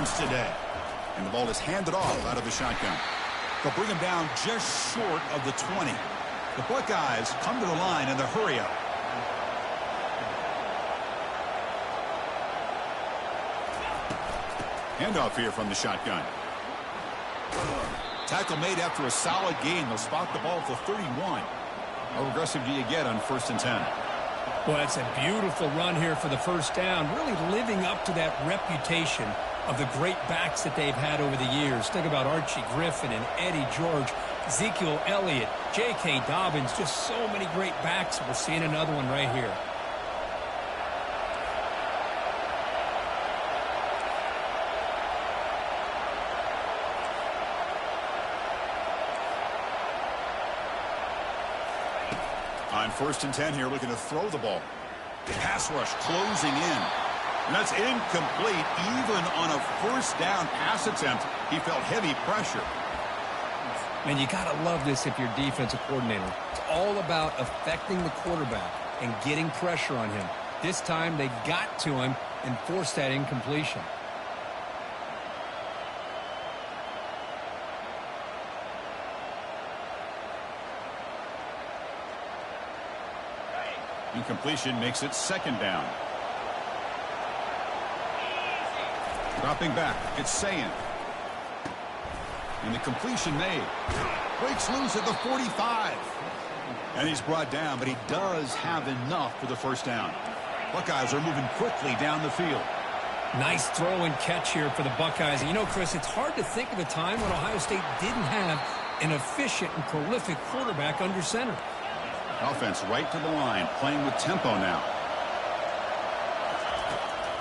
returns today. And the ball is handed off out of the shotgun. They'll bring him down just short of the 20. The Buckeyes come to the line in the hurry-up. Handoff here from the shotgun. Tackle made after a solid gain. They'll spot the ball at the 31. How aggressive do you get on 1st and 10? Well, it's a beautiful run here for the first down, really living up to that reputation of the great backs that they've had over the years. Think about Archie Griffin and Eddie George, Ezekiel Elliott, J.K. Dobbins, just so many great backs. We're seeing another one right here. On 1st and 10 here, looking to throw the ball. Pass rush closing in. And that's incomplete. Even on a 1st down pass attempt, he felt heavy pressure. Man, you got to love this if you're defensive coordinator. It's all about affecting the quarterback and getting pressure on him. This time they got to him and forced that incompletion. Incompletion makes it 2nd down. Dropping back, it's Sayin. And the completion made. Breaks loose at the 45. And he's brought down, but he does have enough for the 1st down. Buckeyes are moving quickly down the field. Nice throw and catch here for the Buckeyes. And you know, Chris, it's hard to think of a time when Ohio State didn't have an efficient and prolific quarterback under center. Offense right to the line, playing with tempo now.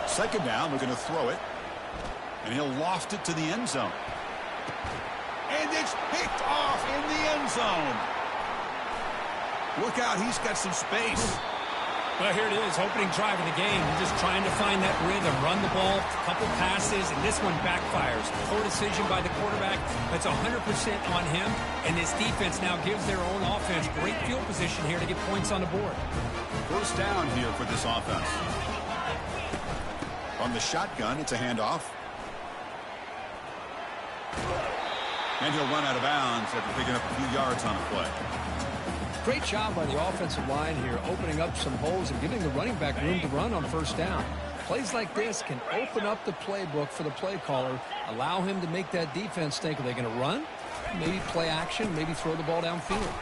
2nd down, we're going to throw it. And he'll loft it to the end zone. And it's picked off in the end zone. Look out, he's got some space. Well, here it is, opening drive of the game. They're just trying to find that rhythm, run the ball, a couple passes, and this one backfires. Poor decision by the quarterback. That's 100% on him, and this defense now gives their own offense great field position here to get points on the board. 1st down here for this offense. On the shotgun, it's a handoff. And he'll run out of bounds after picking up a few yards on the play. Great job by the offensive line here, opening up some holes and giving the running back room to run on 1st down. Plays like this can open up the playbook for the play caller, allow him to make that defense think, are they going to run? Maybe play action, maybe throw the ball downfield.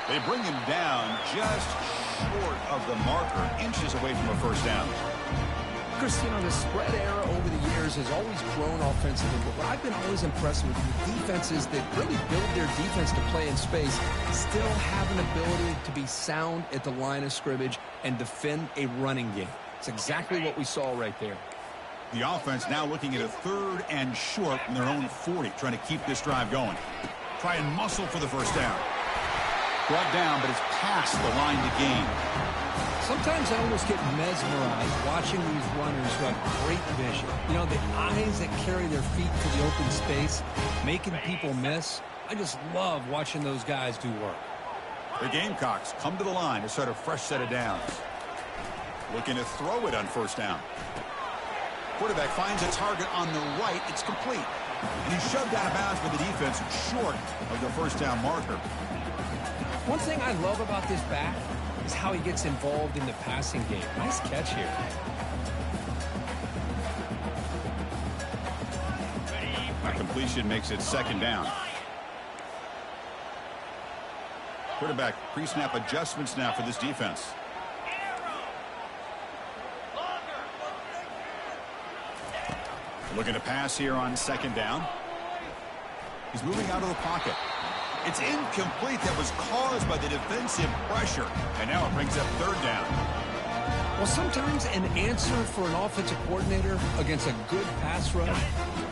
They bring him down just short of the marker, inches away from a 1st down. Chris, you know, the spread era over the years has always grown offensively, but what I've been always impressed with the defenses that really build their defense to play in space still have an ability to be sound at the line of scrimmage and defend a running game. It's exactly what we saw right there. The offense now looking at a 3rd and short from their own 40, trying to keep this drive going. Try and muscle for the 1st down. Brought down, but it's past the line to gain. Sometimes I almost get mesmerized watching these runners who have great vision. You know, the eyes that carry their feet to the open space, making people miss. I just love watching those guys do work. The Gamecocks come to the line to start a fresh set of downs. Looking to throw it on 1st down. Quarterback finds a target on the right. It's complete. And he's shoved out of bounds by the defense short of the 1st down marker. One thing I love about this back is how he gets involved in the passing game. Nice catch here. A completion makes it 2nd down. Quarterback pre-snap adjustments now for this defense. Looking to pass here on 2nd down. He's moving out of the pocket. It's incomplete. That was caused by the defensive pressure. And now it brings up 3rd down. Well, sometimes an answer for an offensive coordinator against a good pass rush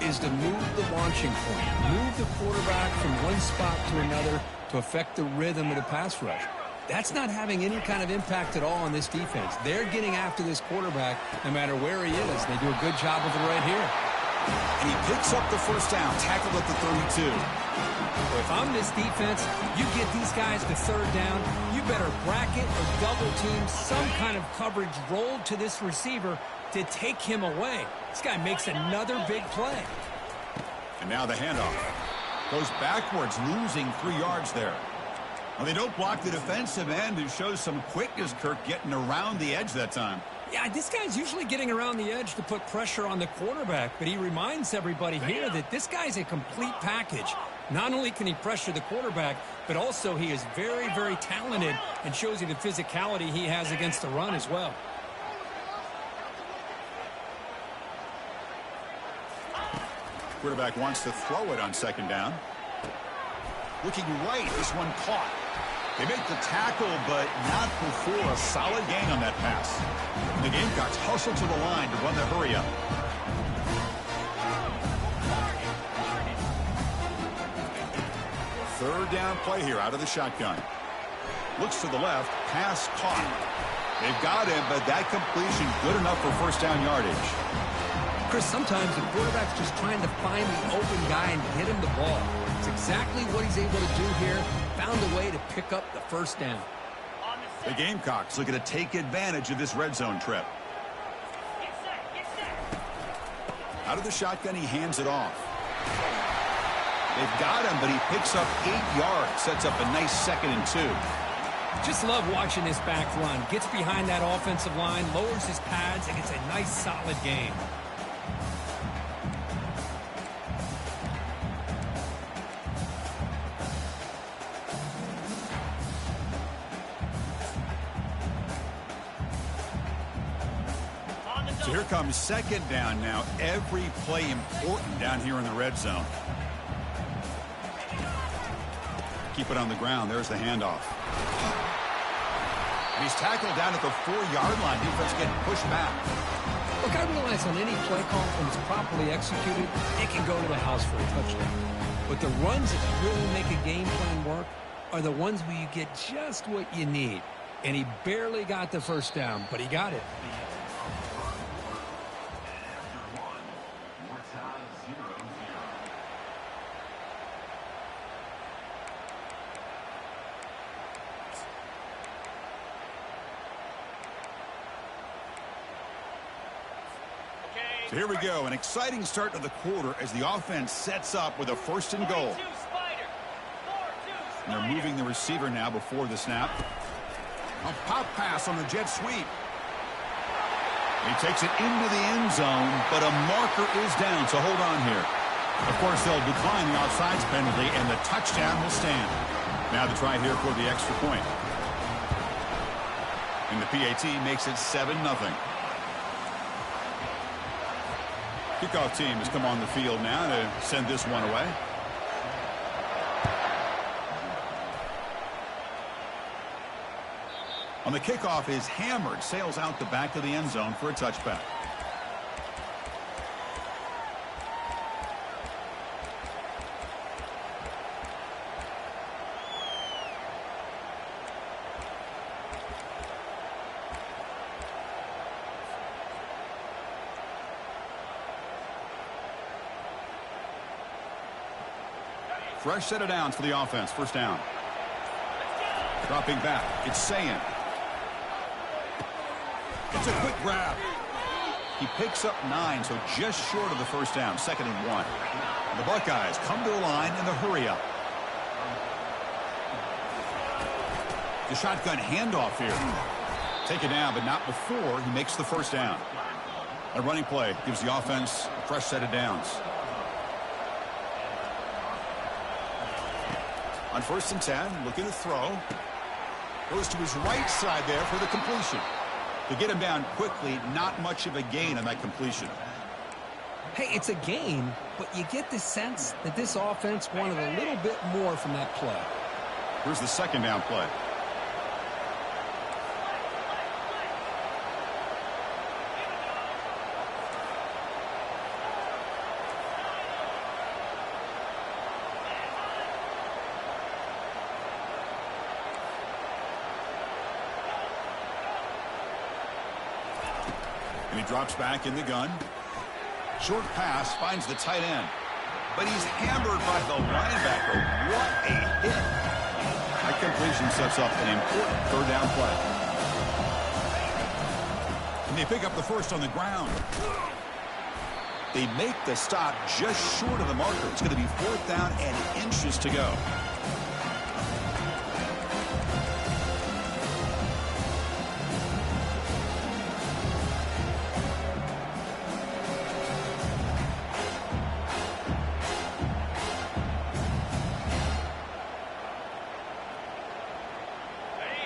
is to move the launching point. Move the quarterback from one spot to another to affect the rhythm of the pass rush. That's not having any kind of impact at all on this defense. They're getting after this quarterback no matter where he is. They do a good job of it right here. And he picks up the 1st down, tackled at the 32. Well, if I'm this defense, you get these guys to third down, you better bracket or double team some kind of coverage rolled to this receiver to take him away. This guy makes another big play. And now the handoff. Goes backwards, losing 3 yards there. Well, they don't block the defensive end, who shows some quickness, Kirk, getting around the edge that time. Yeah, this guy's usually getting around the edge to put pressure on the quarterback, but he reminds everybody here that this guy's a complete package. Not only can he pressure the quarterback, but also he is very, very talented and shows you the physicality he has against the run as well. Quarterback wants to throw it on second down. Looking right, this one caught. They make the tackle, but not before a solid gain on that pass. The Gamecocks hustle to the line to run the hurry up. Third down play here out of the shotgun. Looks to the left, pass caught. They've got him, but that completion good enough for first down yardage. Chris, sometimes the quarterback's just trying to find the open guy and hit him the ball. It's exactly what he's able to do here. Found a way to pick up the first down. The Gamecocks looking to take advantage of this red zone trip. Out of the shotgun, he hands it off. They've got him, but he picks up 8 yards. Sets up a nice 2nd and 2. Just love watching this back run. Gets behind that offensive line, lowers his pads, and gets a nice solid gain. So here comes second down now. Every play important down here in the red zone. Keep it on the ground. There's the handoff. And he's tackled down at the 4-yard line. Defense getting pushed back. Look, I realize on any play call, when it's properly executed, it can go to the house for a touchdown. But the runs that really make a game plan work are the ones where you get just what you need. And he barely got the first down, but he got it. So here we go, an exciting start to the quarter as the offense sets up with a 1st and goal. And they're moving the receiver now before the snap. A pop pass on the jet sweep. He takes it into the end zone, but a marker is down, so hold on here. Of course, they'll decline the offsides penalty, and the touchdown will stand. Now the try here for the extra point. And the PAT makes it 7-0. Kickoff team has come on the field now to send this one away. On the kickoff is hammered, sails out the back of the end zone for a touchback. Fresh set of downs for the offense. First down. Dropping back. It's Sayin. It's a quick grab. He picks up 9, so just short of the first down. 2nd and 1. The Buckeyes come to the line in the hurry up. The shotgun handoff here. Take it down, but not before he makes the first down. A running play gives the offense a fresh set of downs. On 1st and 10, looking to throw. Goes to his right side there for the completion. To get him down quickly, not much of a gain on that completion. Hey, it's a gain, but you get the sense that this offense wanted a little bit more from that play. Here's the 2nd down play. And he drops back in the gun. Short pass finds the tight end. but he's hammered by the linebacker. What a hit. That completion sets up an important third down play. And they pick up the first on the ground. They make the stop just short of the marker. It's going to be 4th down and inches to go.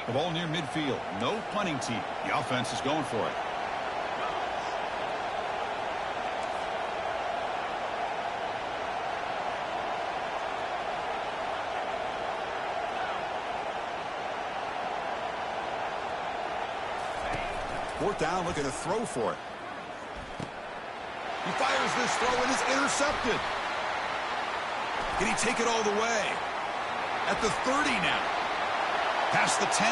The ball near midfield. No punting team. The offense is going for it. Fourth down, looking to throw for it. He fires this throw and it's intercepted. Can he take it all the way? At the 30 now. Past the 10.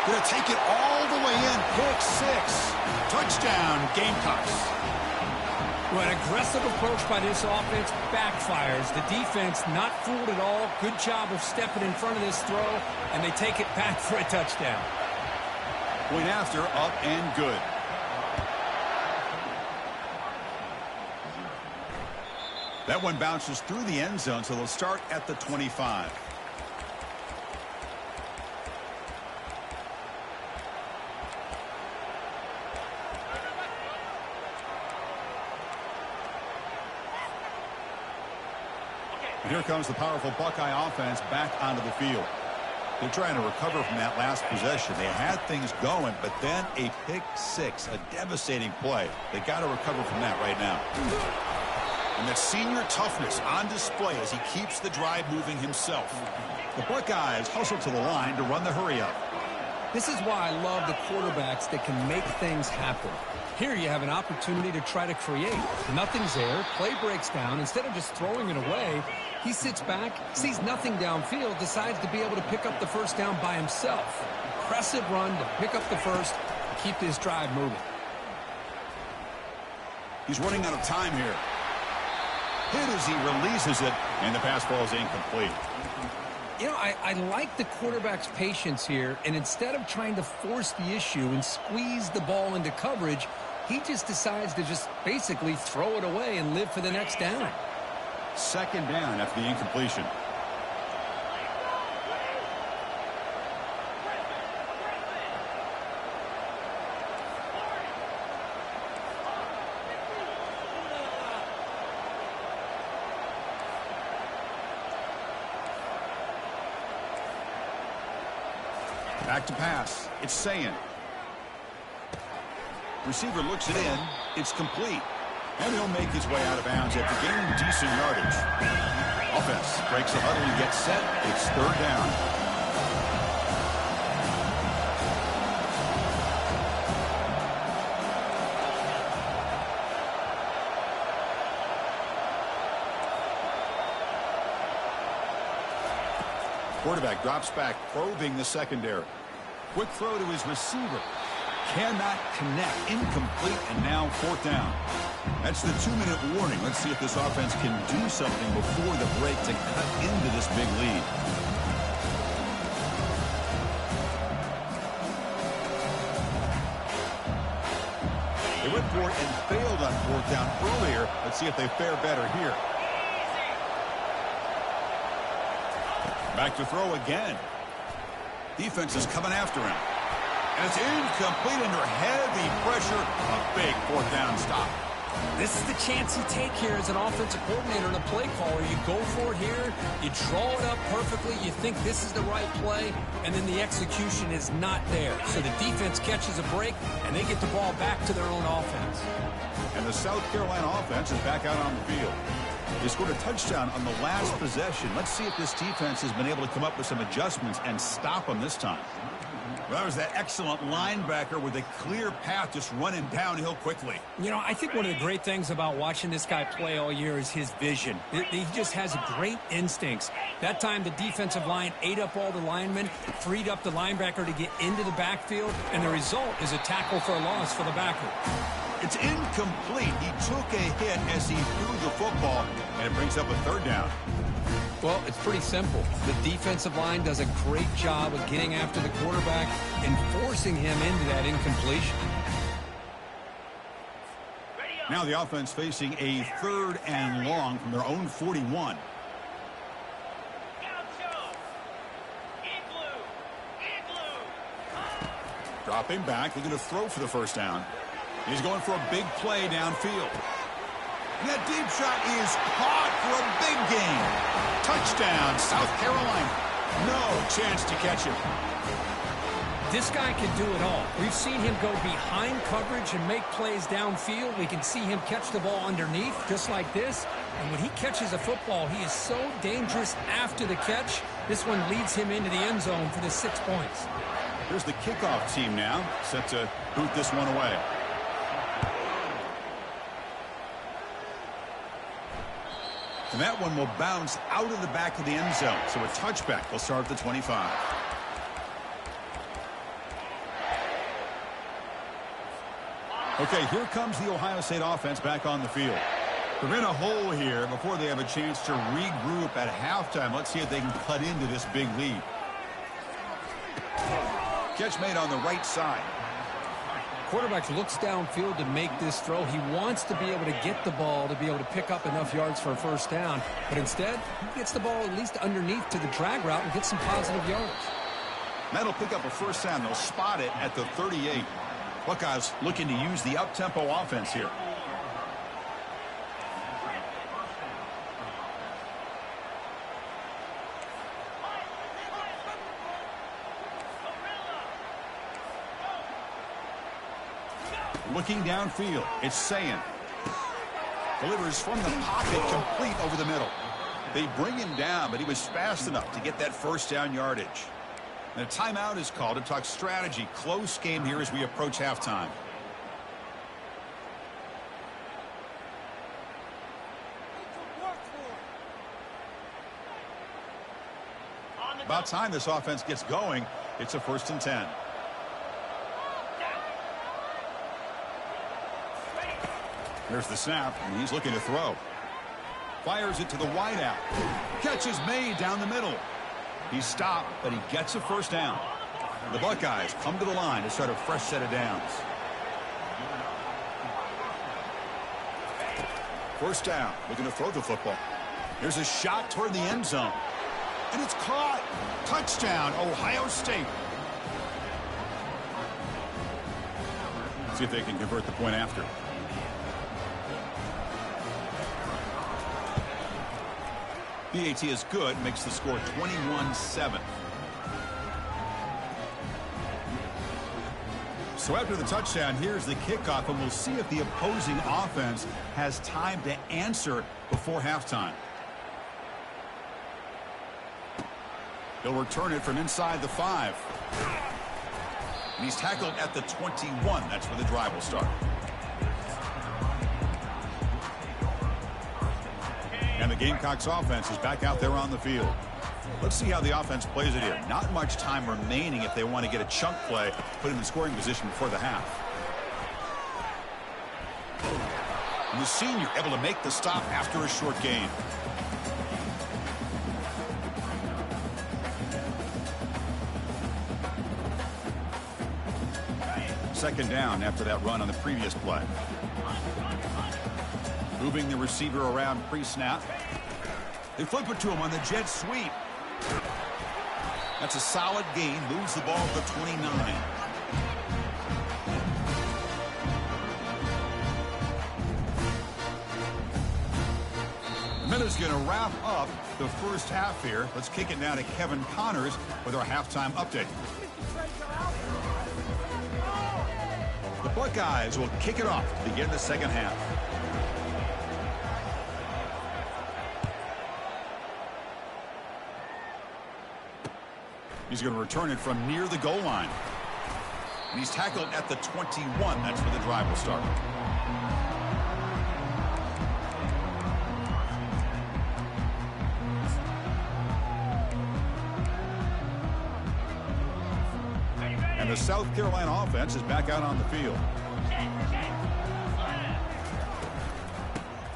Going to take it all the way in. Pick 6. Touchdown, Gamecocks. Well, an aggressive approach by this offense backfires. The defense not fooled at all. Good job of stepping in front of this throw, and they take it back for a touchdown. Point after, up and good. That one bounces through the end zone, so they'll start at the 25. And here comes the powerful Buckeye offense back onto the field. They're trying to recover from that last possession. They had things going, but then a pick 6, a devastating play. They got to recover from that right now. And that senior toughness on display as he keeps the drive moving himself. The Buckeyes hustle to the line to run the hurry up. This is why I love the quarterbacks that can make things happen. Here you have an opportunity to try to create. Nothing's there. Play breaks down. Instead of just throwing it away, he sits back, sees nothing downfield, decides to be able to pick up the first down by himself. Impressive run to pick up the first, keep this drive moving. He's running out of time here. Hit as he releases it, and the pass ball is incomplete. You know, I like the quarterback's patience here, and instead of trying to force the issue and squeeze the ball into coverage, he just decides to just basically throw it away and live for the next down. Second down after the incompletion. Back to pass. It's Sayin. Receiver looks it in. It's complete. And he'll make his way out of bounds after gaining decent yardage. Offense breaks the huddle and gets set. It's third down. Quarterback drops back, probing the secondary. Quick throw to his receiver. Cannot connect. Incomplete, and now fourth down. That's the 2-minute warning. Let's see if this offense can do something before the break to cut into this big lead. They went for it and failed on fourth down earlier. Let's see if they fare better here. Back to throw again. Defense is coming after him. And it's incomplete under heavy pressure. A big fourth down stop. This is the chance you take here as an offensive coordinator and a play caller. You go for it here. You draw it up perfectly. You think this is the right play. And then the execution is not there. So the defense catches a break, and they get the ball back to their own offense. And the South Carolina offense is back out on the field. They scored a touchdown on the last possession. Let's see if this defense has been able to come up with some adjustments and stop them this time. Well, that was that excellent linebacker with a clear path just running downhill quickly. You know, I think one of the great things about watching this guy play all year is his vision. He just has great instincts. That time the defensive line ate up all the linemen, freed up the linebacker to get into the backfield, and the result is a tackle for a loss for the backer. It's incomplete. He took a hit as he threw the football, and it brings up a third down. Well, it's pretty simple. The defensive line does a great job of getting after the quarterback and forcing him into that incompletion. Now the offense facing a 3rd and long from their own 41. Dropping back, looking to throw for the first down. He's going for a big play downfield. And that deep shot is caught for a big gain. Touchdown, South Carolina. No chance to catch him. This guy can do it all. We've seen him go behind coverage and make plays downfield. We can see him catch the ball underneath, just like this. And when he catches a football, he is so dangerous after the catch. This one leads him into the end zone for the 6 points. Here's the kickoff team now, set to boot this one away. And that one will bounce out of the back of the end zone. So a touchback will start at the 25. Okay, here comes the Ohio State offense back on the field. They're in a hole here before they have a chance to regroup at halftime. Let's see if they can cut into this big lead. Catch made on the right side. Quarterback looks downfield to make this throw. He wants to be able to get the ball to be able to pick up enough yards for a first down. But instead, he gets the ball at least underneath to the drag route and gets some positive yards. That'll pick up a first down. They'll spot it at the 38. Buckeyes looking to use the up-tempo offense here. Looking downfield, it's Sayin. Delivers from the pocket, complete over the middle. They bring him down, but he was fast enough to get that first down yardage. And a timeout is called to talk strategy. Close game here as we approach halftime. About time this offense gets going. It's a 1st and 10. There's the snap, and he's looking to throw. Fires it to the wideout. Catch is made down the middle. He's stopped, but he gets a first down. The Buckeyes come to the line to start a fresh set of downs. First down, looking to throw the football. Here's a shot toward the end zone. And it's caught. Touchdown, Ohio State. See if they can convert the point after. PAT is good, makes the score 21-7. So after the touchdown, here's the kickoff, and we'll see if the opposing offense has time to answer before halftime. He'll return it from inside the 5. And he's tackled at the 21. That's where the drive will start. And the Gamecocks offense is back out there on the field. Let's see how the offense plays it here. Not much time remaining if they want to get a chunk play, put him in scoring position before the half. And the senior able to make the stop after a short gain. Second down after that run on the previous play. Moving the receiver around pre-snap. They flip it to him on the jet sweep. That's a solid gain. Moves the ball to the 29. Minute's going to wrap up the first half here. Let's kick it now to Kevin Connors with our halftime update. The Buckeyes will kick it off to begin the second half. He's going to return it from near the goal line. And he's tackled at the 21. That's where the drive will start. And the South Carolina offense is back out on the field.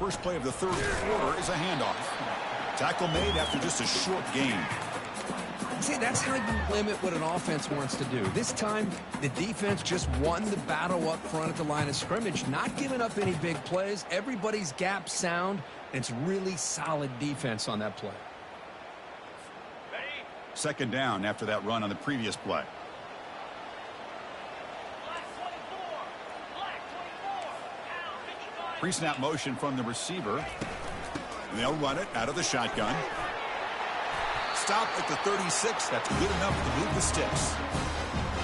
first play of the third quarter is a handoff. Tackle made after just a short gain. See, that's how you limit what an offense wants to do. This time, the defense just won the battle up front at the line of scrimmage, not giving up any big plays. Everybody's gap sound. It's really solid defense on that play. Second down after that run on the previous play. Pre-snap motion from the receiver. And they'll run it out of the shotgun. Stop at the 36. That's good enough to move the sticks.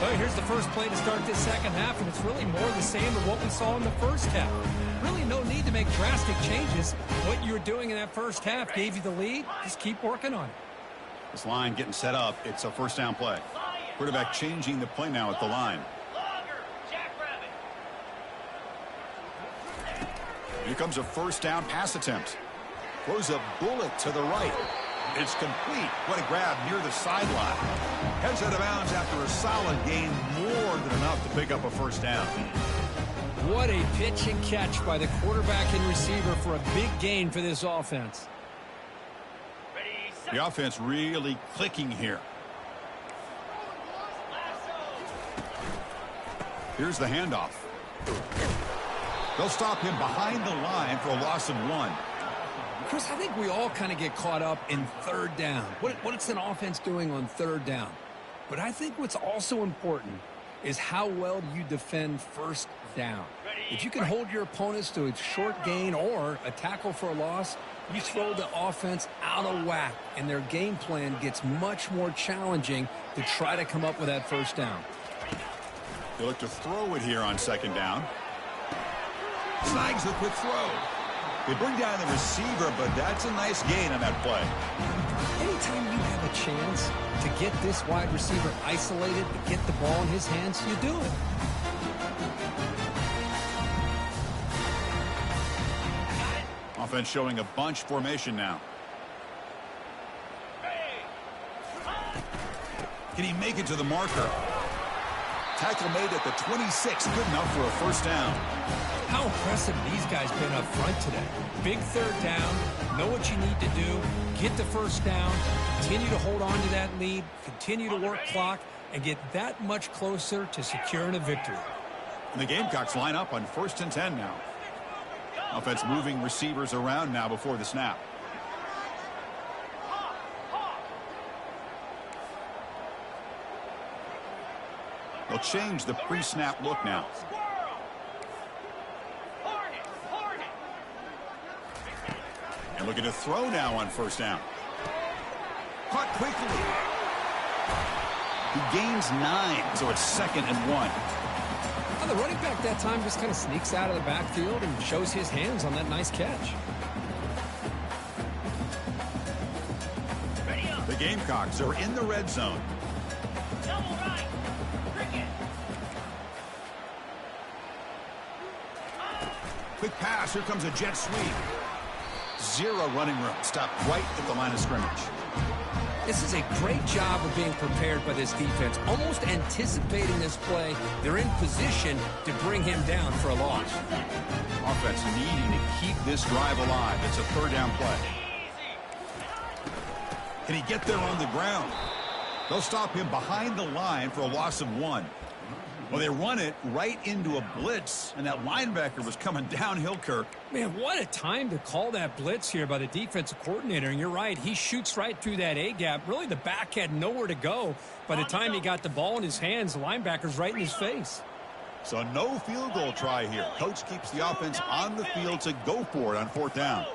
Well, here's the first play to start this second half, and it's really more the same of what we saw in the first half. Really no need to make drastic changes. What you were doing in that first half gave you the lead. Just keep working on it. This line getting set up. It's a first down play. Quarterback changing the play now at the line. Here comes a first down pass attempt. Throws a bullet to the right. It's complete. What a grab near the sideline. Heads out of bounds after a solid gain, more than enough to pick up a first down. What a pitch and catch by the quarterback and receiver for a big gain for this offense. The offense really clicking here. Here's the handoff. They'll stop him behind the line for a loss of 1. Chris, I think we all kind of get caught up in third down. What's an offense doing on third down? But I think what's also important is how well do you defend first down. If you can hold your opponents to a short gain or a tackle for a loss, you throw the offense out of whack, and their game plan gets much more challenging to try to come up with that first down. They look to throw it here on second down. Snags the quick throw. They bring down the receiver, but that's a nice gain on that play. Anytime you have a chance to get this wide receiver isolated, to get the ball in his hands, you do it. Offense showing a bunch formation now. Can he make it to the marker? Tackle made at the 26. Good enough for a first down. How impressive these guys been up front today. Big third down. Know what you need to do. Get the first down. Continue to hold on to that lead. Continue to work clock and get that much closer to securing a victory. And the Gamecocks line up on 1st and 10 now. Offense moving receivers around now before the snap. They'll change the pre-snap look now. And looking to throw now on first down. Caught quickly. He gains 9, so it's 2nd and 1. Well, the running back that time just kind of sneaks out of the backfield and shows his hands on that nice catch. The Gamecocks are in the red zone. Quick pass. Here comes a jet sweep. 0 running room. Stopped right at the line of scrimmage. This is a great job of being prepared by this defense. Almost anticipating this play. They're in position to bring him down for a loss. Offense needing to keep this drive alive. It's a third down play. Can he get there on the ground? They'll stop him behind the line for a loss of 1. Well, they run it right into a blitz, and that linebacker was coming downhill, Kirk. Man, what a time to call that blitz here by the defensive coordinator. And you're right, he shoots right through that A-gap. Really, the back had nowhere to go. By the time he got the ball in his hands, the linebacker's right in his face. So no field goal try here. Coach keeps the offense on the field to go for it on 4th down.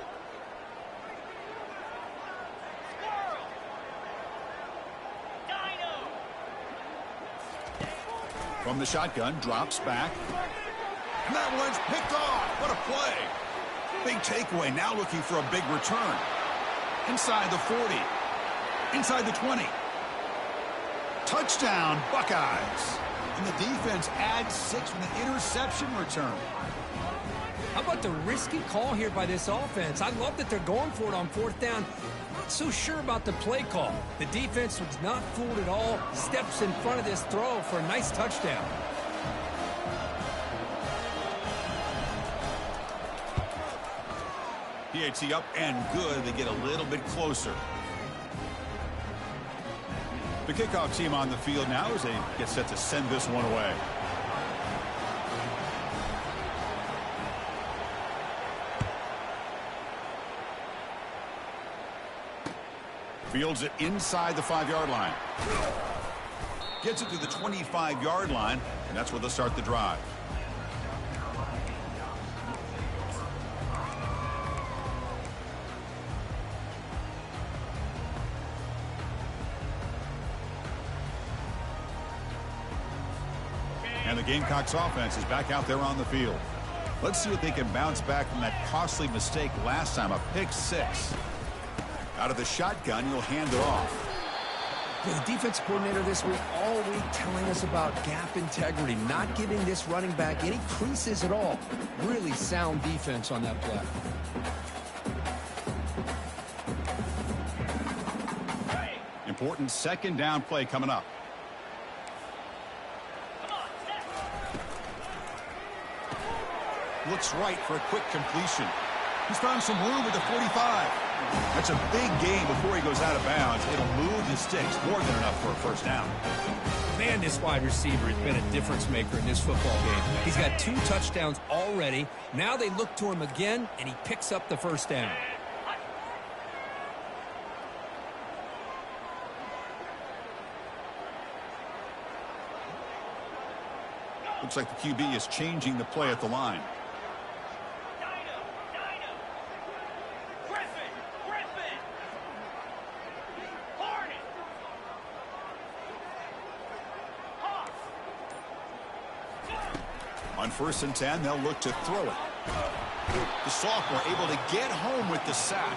From the shotgun, drops back. And that one's picked off. What a play. Big takeaway, now looking for a big return. Inside the 40. Inside the 20. Touchdown, Buckeyes. And the defense adds 6 with an interception return. How about the risky call here by this offense? I love that they're going for it on 4th down. Not so sure about the play call. The defense was not fooled at all. Steps in front of this throw for a nice touchdown. PAT up and good. They get a little bit closer. The kickoff team on the field now as they get set to send this one away. Fields it inside the 5-yard line. Gets it to the 25-yard line, and that's where they'll start the drive. And the Gamecocks offense is back out there on the field. Let's see if they can bounce back from that costly mistake last time, a pick 6. Out of the shotgun, he'll hand it off. The defense coordinator this week all week telling us about gap integrity, not giving this running back any creases at all. Really sound defense on that play. Important second down play coming up. Looks right for a quick completion. He's found some room at the 45. That's a big gain before he goes out of bounds. It'll move the sticks more than enough for a first down. Man, this wide receiver has been a difference maker in this football game. He's got 2 touchdowns already. Now they look to him again, and he picks up the first down. Looks like the QB is changing the play at the line. On 1st and 10, they'll look to throw it. The sophomore able to get home with the sack.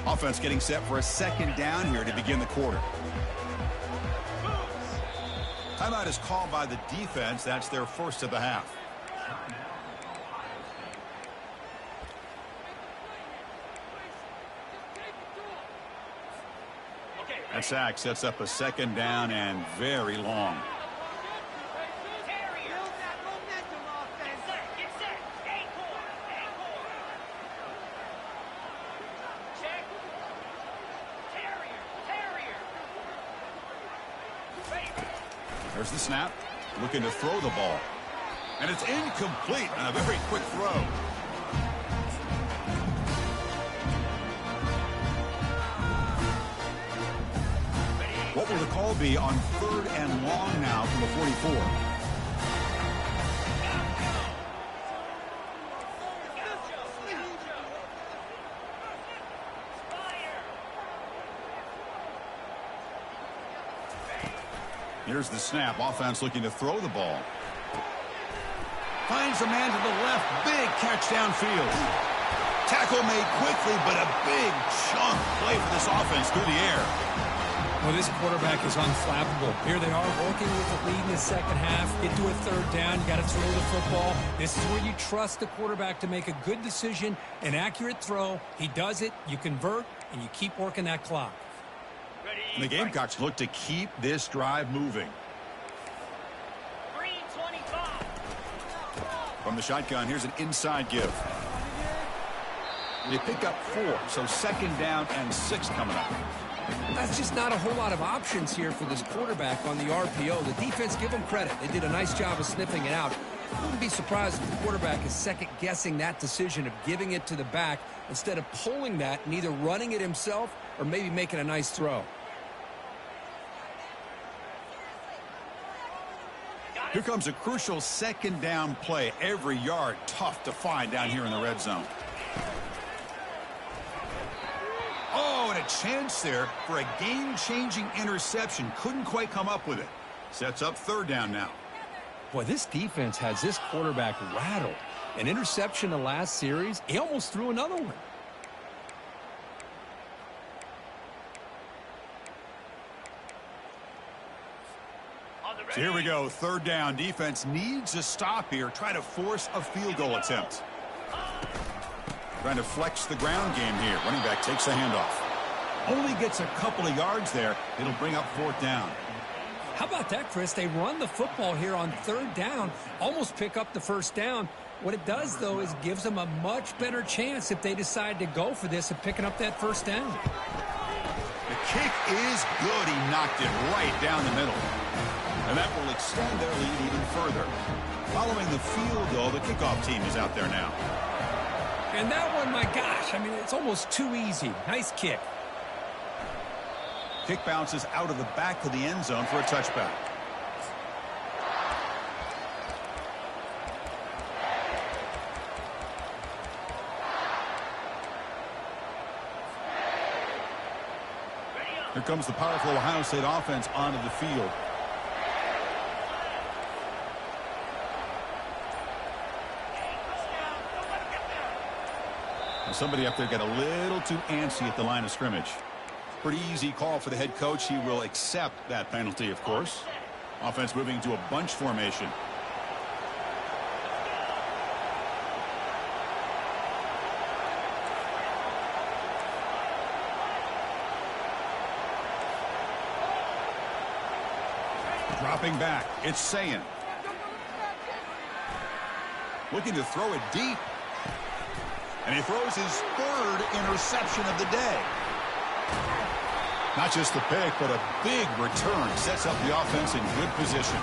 Offense getting set for a second down here to begin the quarter. Timeout is called by the defense. That's their first of the half. That sack sets up a second down and very long. There's the snap, looking to throw the ball. And it's incomplete on a very quick throw. What will the call be on 3rd and long now from the 44? Here's the snap. Offense looking to throw the ball. Finds a man to the left. Big catch downfield. Tackle made quickly, but a big chunk play for this offense through the air. Well, this quarterback is unflappable. Here they are working with the lead in the second half. Get to a 3rd down. You got to throw the football. This is where you trust the quarterback to make a good decision, an accurate throw. He does it. You convert, and you keep working that clock. And the Gamecocks look to keep this drive moving. From the shotgun, here's an inside give. They pick up 4, so 2nd down and 6 coming up. That's just not a whole lot of options here for this quarterback on the RPO. The defense, give them credit. They did a nice job of sniffing it out. I wouldn't be surprised if the quarterback is second-guessing that decision of giving it to the back instead of pulling that and either running it himself or maybe making a nice throw. Here comes a crucial 2nd down play. Every yard tough to find down here in the red zone. Oh, and a chance there for a game-changing interception. Couldn't quite come up with it. Sets up 3rd down now. Boy, this defense has this quarterback rattled. An interception the last series. He almost threw another one. So here we go, third down. Defense needs a stop here. Try to force a field goal attempt. Trying to flex the ground game here. Running back takes the handoff. Only gets a couple of yards there. It'll bring up fourth down. How about that, Chris? They run the football here on third down, almost pick up the first down. What it does, though, is gives them a much better chance if they decide to go for this of picking up that first down. The kick is good. He knocked it right down the middle. And that will extend their lead even further. Following the field goal, the kickoff team is out there now. And that one, my gosh, I mean, it's almost too easy. Nice kick. Kick bounces out of the back of the end zone for a touchback. Here comes the powerful Ohio State offense onto the field. Somebody up there got a little too antsy at the line of scrimmage. Pretty easy call for the head coach. He will accept that penalty, of course. Offense moving to a bunch formation. Dropping back, it's Sayin. Looking to throw it deep. And he throws his third interception of the day. Not just the pick, but a big return. Sets up the offense in good position.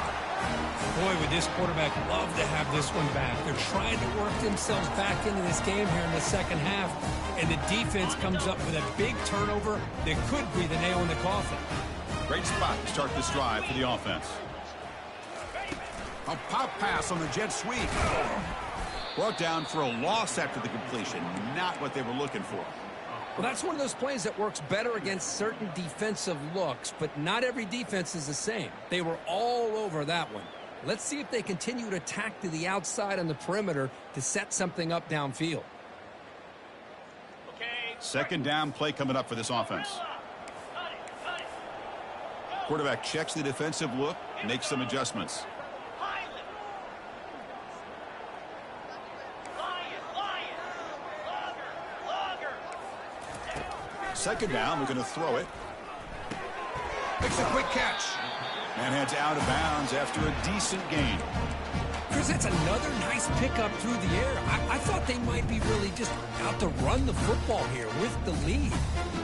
Boy, would this quarterback love to have this one back. They're trying to work themselves back into this game here in the second half. And the defense comes up with a big turnover that could be the nail in the coffin. Great spot to start this drive for the offense. A pop pass on the jet sweep. Brought down for a loss after the completion. Not what they were looking for. Well, that's one of those plays that works better against certain defensive looks, but not every defense is the same. They were all over that one. Let's see if they continue to attack to the outside on the perimeter to set something up downfield. Second down play coming up for this offense. Quarterback checks the defensive look, makes some adjustments. Second down, we're going to throw it. Makes a quick catch. And heads out of bounds after a decent gain. Chris, that's another nice pickup through the air. I thought they might be really just out to run the football here with the lead.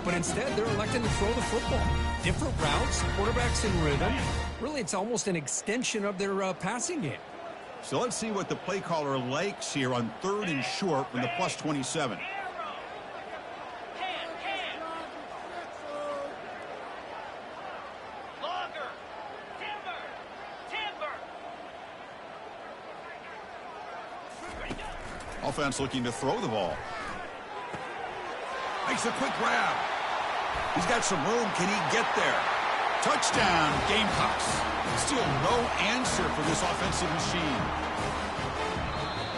But instead, they're electing to throw the football. Different routes, quarterbacks in rhythm. Really, it's almost an extension of their passing game. So let's see what the play caller likes here on third and short from the plus 27. Offense looking to throw the ball. Makes a quick grab. He's got some room. Can he get there? Touchdown, Gamecocks. Still no answer for this offensive machine.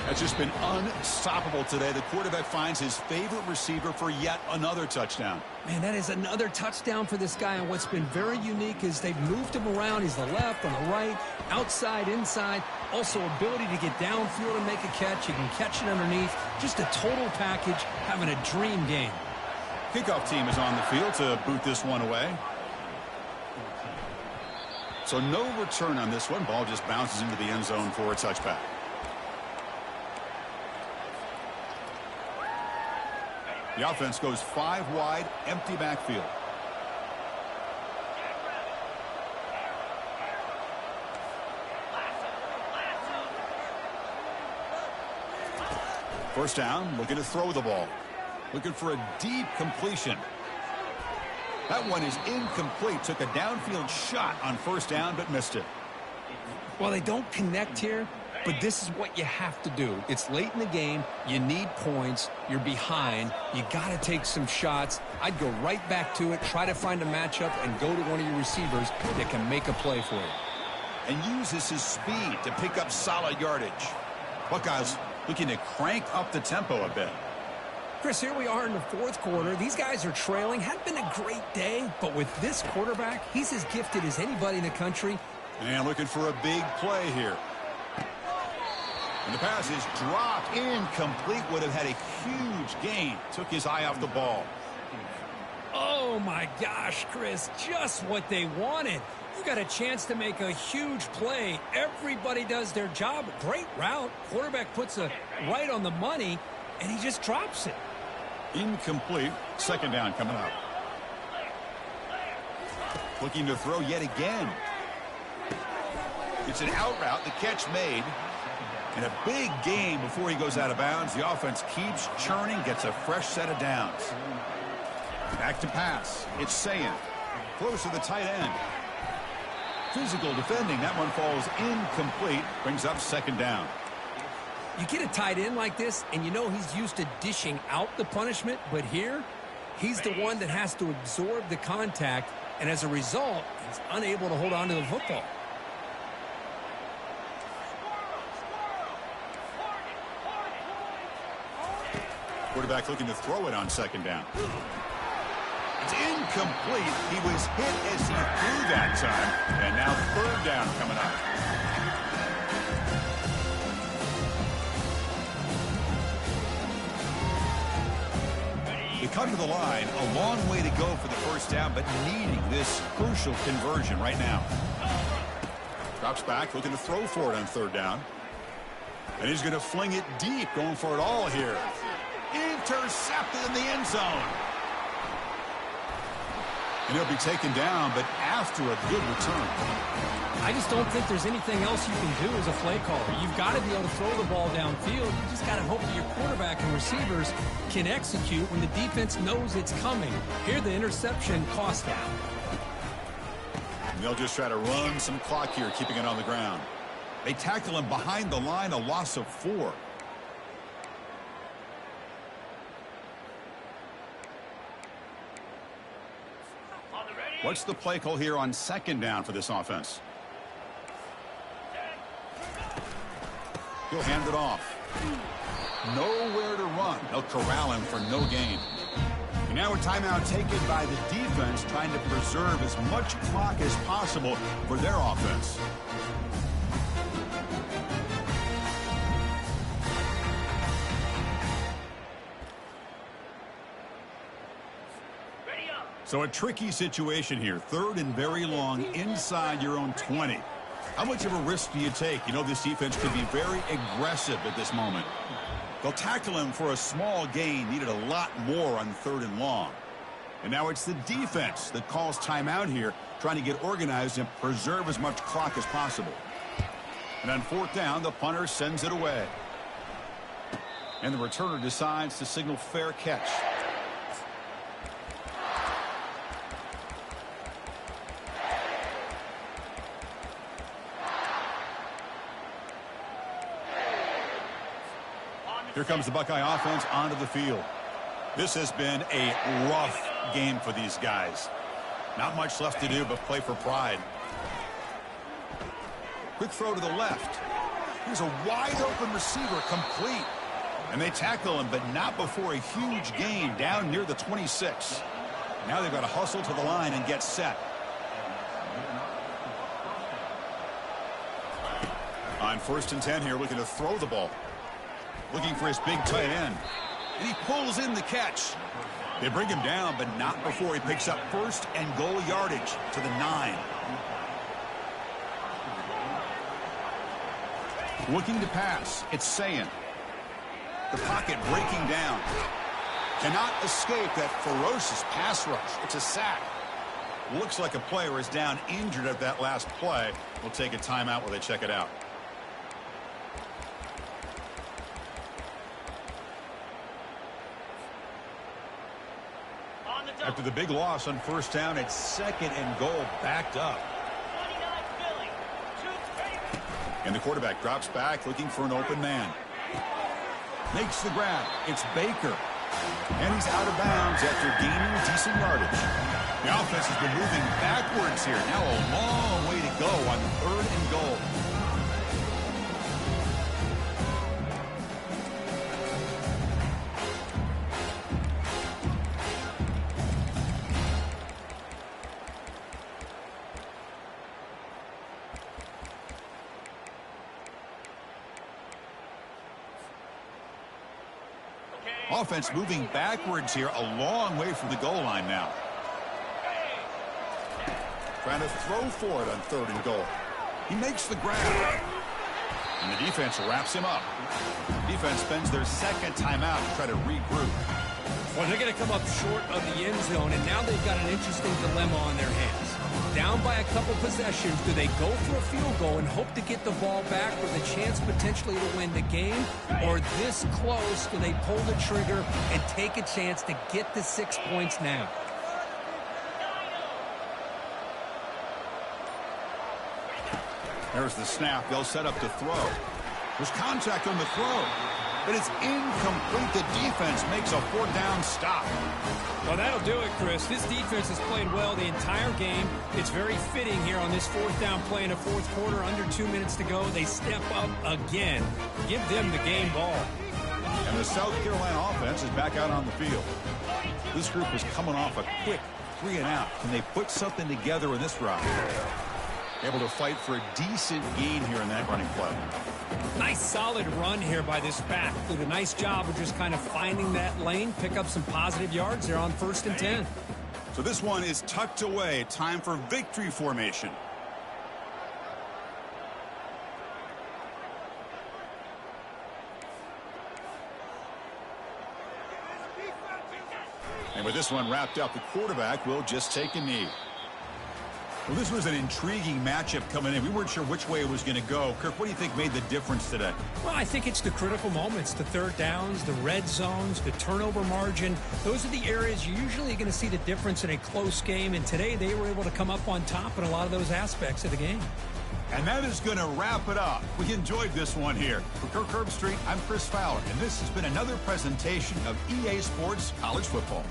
That's just been unstoppable today. The quarterback finds his favorite receiver for yet another touchdown. Man, that is another touchdown for this guy. And what's been very unique is they've moved him around. He's the left, on the right, outside, inside. Also, ability to get downfield and make a catch. You can catch it underneath. Just a total package, having a dream game. Kickoff team is on the field to boot this one away. So no return on this one. Ball just bounces into the end zone for a touchback. The offense goes 5 wide, empty backfield. First down, looking to throw the ball. Looking for a deep completion. That one is incomplete. Took a downfield shot on first down, but missed it. Well, they don't connect here, but this is what you have to do. It's late in the game. You need points. You're behind. You got to take some shots. I'd go right back to it, try to find a matchup, and go to one of your receivers that can make a play for you. And uses his speed to pick up solid yardage. Buckeyes looking to crank up the tempo a bit. Chris, here we are in the fourth quarter. These guys are trailing. Hadn't been a great day, but with this quarterback, he's as gifted as anybody in the country. And looking for a big play here. And the pass is dropped. Incomplete. Would have had a huge gain. Took his eye off the ball. Oh, my gosh, Chris. Just what they wanted. You got a chance to make a huge play. Everybody does their job. Great route. Quarterback puts it right on the money, and he just drops it. Incomplete. Second down coming up. Looking to throw yet again. It's an out route. The catch made. And a big gain before he goes out of bounds. The offense keeps churning, gets a fresh set of downs. Back to pass. It's Sayan. Close to the tight end. Physical defending. That one falls incomplete. Brings up second down. You get a tight end like this, and you know he's used to dishing out the punishment. But here, he's the one that has to absorb the contact. And as a result, he's unable to hold on to the football. Quarterback looking to throw it on second down. It's incomplete. He was hit as he threw that time. And now third down coming up. They come to the line. A long way to go for the first down, but needing this crucial conversion right now. Drops back, looking to throw for it on third down. And he's going to fling it deep, going for it all here. Intercepted in the end zone. And he'll be taken down, but after a good return. I just don't think there's anything else you can do as a play caller. You've got to be able to throw the ball downfield. You just got to hope that your quarterback and receivers can execute when the defense knows it's coming. Here, the interception cost that. And they'll just try to run some clock here, keeping it on the ground. They tackle him behind the line, a loss of 4. What's the play call here on second down for this offense? He'll hand it off. Nowhere to run. They'll corral him for no gain. And now a timeout taken by the defense, trying to preserve as much clock as possible for their offense. So a tricky situation here. Third and very long inside your own 20. How much of a risk do you take? You know, this defense could be very aggressive at this moment. They'll tackle him for a small gain. Needed a lot more on third and long. And now it's the defense that calls timeout here, trying to get organized and preserve as much clock as possible. And on fourth down, the punter sends it away. And the returner decides to signal fair catch. Here comes the Buckeye offense onto the field. This has been a rough game for these guys. Not much left to do but play for pride. Quick throw to the left. Here's a wide open receiver, complete. And they tackle him, but not before a huge gain down near the 26. Now they've got to hustle to the line and get set. On 1st and 10 here, looking to throw the ball. Looking for his big tight end. And he pulls in the catch. They bring him down, but not before he picks up first and goal yardage to the 9. Looking to pass. It's Sayan. The pocket breaking down. Cannot escape that ferocious pass rush. It's a sack. Looks like a player is down injured at that last play. We'll take a timeout while they check it out. After the big loss on first down, it's 2nd and goal, backed up. And the quarterback drops back, looking for an open man. Makes the grab. It's Baker. And he's out of bounds after gaining decent yardage. The offense has been moving backwards here. Now a long way to go on 3rd and goal. Offense moving backwards here, a long way from the goal line now. Trying to throw for it on 3rd and goal. He makes the grab. And the defense wraps him up. Defense spends their 2nd timeout to try to regroup. Well, they're going to come up short of the end zone, and now they've got an interesting dilemma on their hands. Down by a couple possessions, do they go for a field goal and hope to get the ball back with a chance potentially to win the game? Or this close, do they pull the trigger and take a chance to get the 6 points now? There's the snap. They'll set up to throw. There's contact on the throw. But it's incomplete. The defense makes a 4th down stop. Well, that'll do it, Chris. This defense has played well the entire game. It's very fitting here on this 4th down play in the 4th quarter. Under 2 minutes to go. They step up again. Give them the game ball. And the South Carolina offense is back out on the field. This group is coming off a quick 3 and out. Can they put something together in this round? Able to fight for a decent gain here in that running play. Nice solid run here by this back. Did a nice job of just kind of finding that lane, pick up some positive yards there on 1st and 10. So this one is tucked away. Time for victory formation. And with this one wrapped up, the quarterback will just take a knee. Well, this was an intriguing matchup coming in. We weren't sure which way it was going to go. Kirk, what do you think made the difference today? Well, I think it's the critical moments, the 3rd downs, the red zones, the turnover margin. Those are the areas you're usually going to see the difference in a close game. And today they were able to come up on top in a lot of those aspects of the game. And that is going to wrap it up. We enjoyed this one here. For Kirk Herbstreit, I'm Chris Fowler, and this has been another presentation of EA Sports College Football.